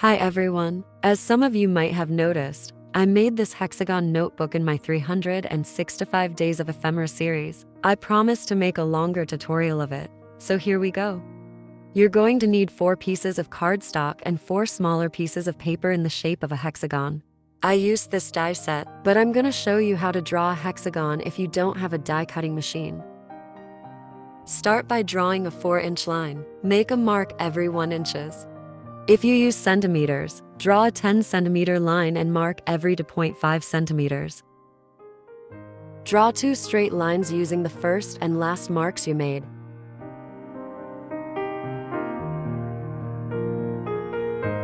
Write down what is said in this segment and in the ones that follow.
Hi everyone. As some of you might have noticed, I made this hexagon notebook in my 365 Days of Ephemera series. I promised to make a longer tutorial of it, so here we go. You're going to need 4 pieces of cardstock and 4 smaller pieces of paper in the shape of a hexagon. I used this die set, but I'm gonna show you how to draw a hexagon if you don't have a die cutting machine. Start by drawing a 4-inch line. Make a mark every 1 inches. If you use centimeters, draw a 10-centimeter line and mark every 2.5 centimeters. Draw 2 straight lines using the first and last marks you made.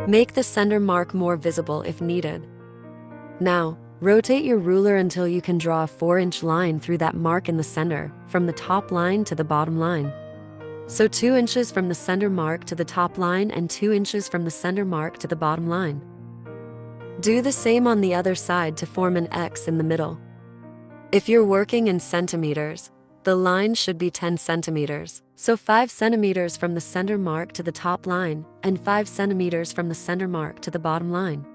Make the center mark more visible if needed. Now, rotate your ruler until you can draw a 4-inch line through that mark in the center, from the top line to the bottom line. So 2 inches from the center mark to the top line and 2 inches from the center mark to the bottom line. Do the same on the other side to form an X in the middle. If you're working in centimeters, the line should be 10 centimeters, so 5 centimeters from the center mark to the top line and 5 centimeters from the center mark to the bottom line.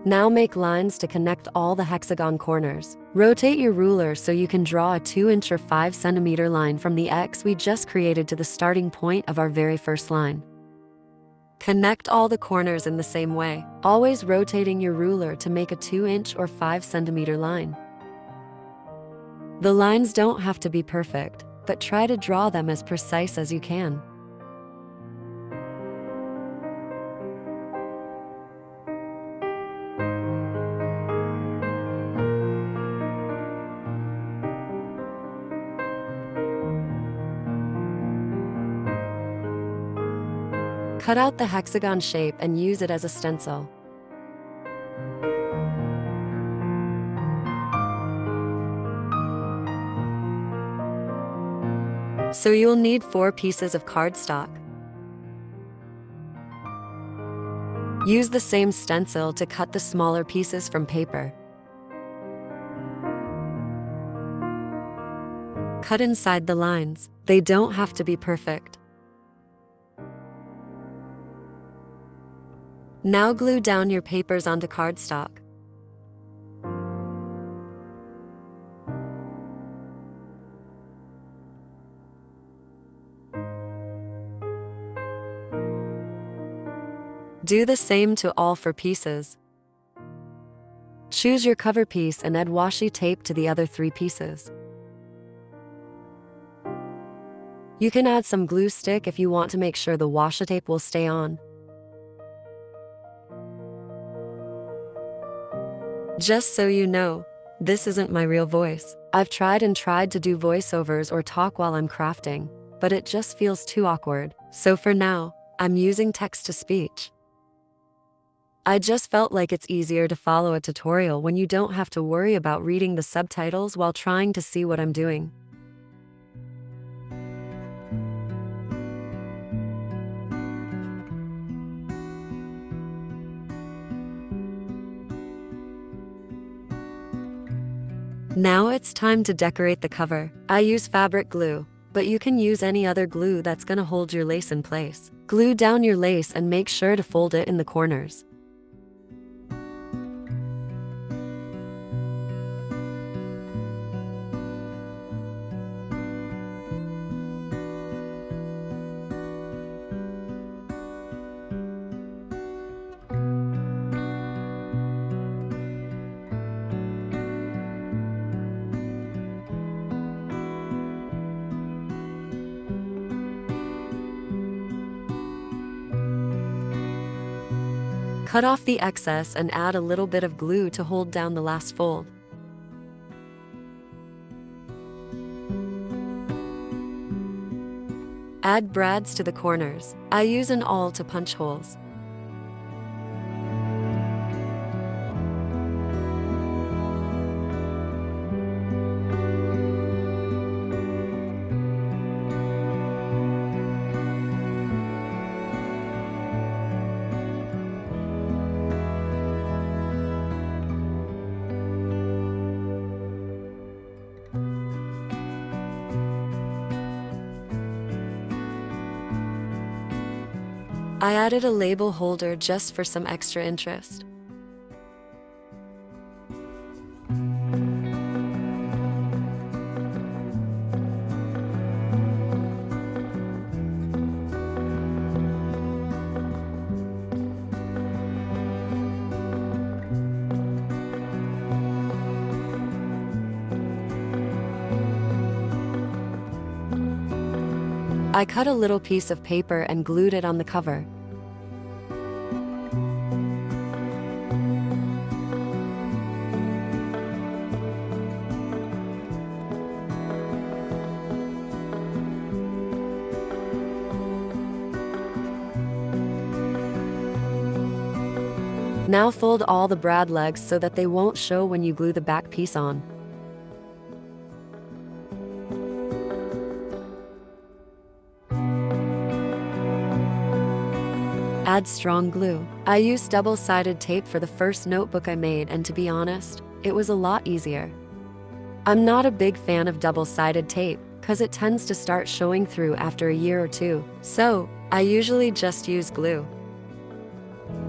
Now make lines to connect all the hexagon corners. Rotate your ruler so you can draw a 2-inch or 5-centimeter line from the X we just created to the starting point of our very first line. Connect all the corners in the same way, always rotating your ruler to make a 2-inch or 5-centimeter line. The lines don't have to be perfect, but try to draw them as precise as you can. Cut out the hexagon shape and use it as a stencil. So you'll need 4 pieces of cardstock. Use the same stencil to cut the smaller pieces from paper. Cut inside the lines. They don't have to be perfect. Now glue down your papers onto cardstock. Do the same to all 4 pieces. Choose your cover piece and add washi tape to the other 3 pieces. You can add some glue stick if you want to make sure the washi tape will stay on. Just so you know, this isn't my real voice. I've tried to do voiceovers or talk while I'm crafting, but it just feels too awkward. So for now, I'm using text-to-speech. I just felt like it's easier to follow a tutorial when you don't have to worry about reading the subtitles while trying to see what I'm doing. Now it's time to decorate the cover. I use fabric glue, but you can use any other glue that's gonna hold your lace in place. Glue down your lace and make sure to fold it in the corners. Cut off the excess and add a little bit of glue to hold down the last fold. Add brads to the corners. I use an awl to punch holes. I added a label holder just for some extra interest. I cut a little piece of paper and glued it on the cover. Now fold all the brad legs so that they won't show when you glue the back piece on. Add strong glue. I used double-sided tape for the first notebook I made, and to be honest, it was a lot easier. I'm not a big fan of double-sided tape because it tends to start showing through after a year or two, so I usually just use glue.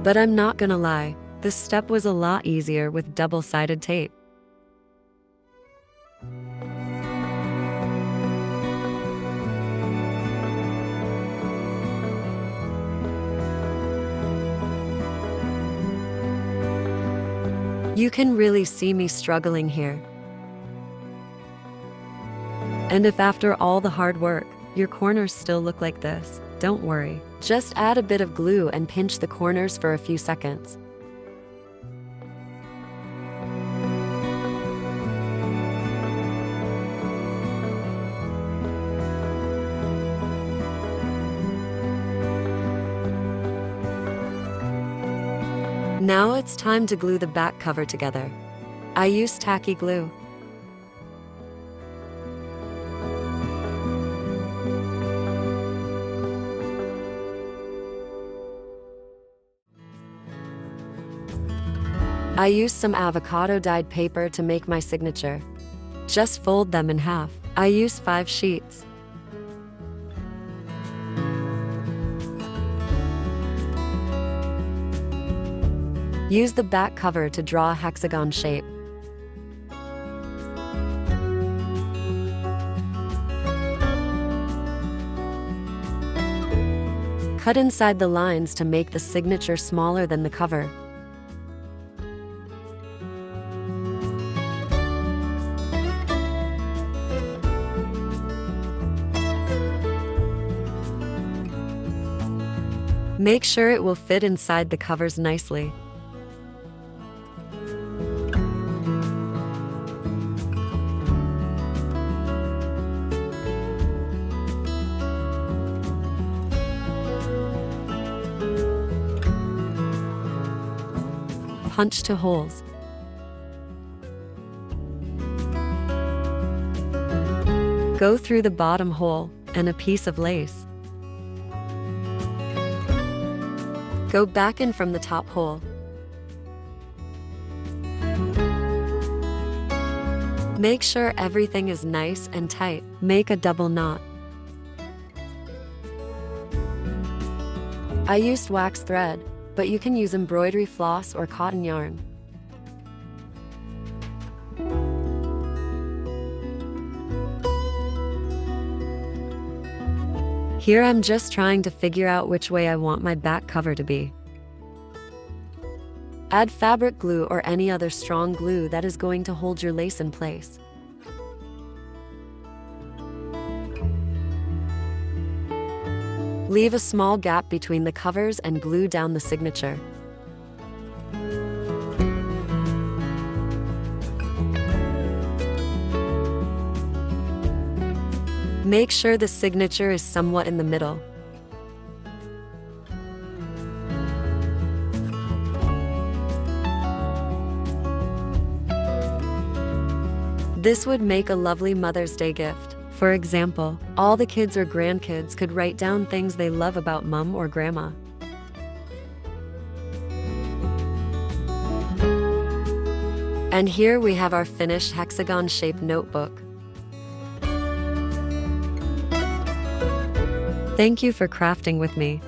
But I'm not gonna lie, this step was a lot easier with double-sided tape. You can really see me struggling here. And if after all the hard work, your corners still look like this, don't worry. Just add a bit of glue and pinch the corners for a few seconds. Now it's time to glue the back cover together. I use tacky glue. I used some avocado dyed paper to make my signature. Just fold them in half. I used 5 sheets. Use the back cover to draw a hexagon shape. Cut inside the lines to make the signature smaller than the cover. Make sure it will fit inside the covers nicely. Punch to holes. Go through the bottom hole and a piece of lace. Go back in from the top hole. Make sure everything is nice and tight. Make a double knot. I used wax thread, but you can use embroidery floss or cotton yarn. Here I'm just trying to figure out which way I want my back cover to be. Add fabric glue or any other strong glue that is going to hold your lace in place. Leave a small gap between the covers and glue down the signature. Make sure the signature is somewhat in the middle. This would make a lovely Mother's Day gift. For example, all the kids or grandkids could write down things they love about mom or grandma. And here we have our finished hexagon-shaped notebook. Thank you for crafting with me.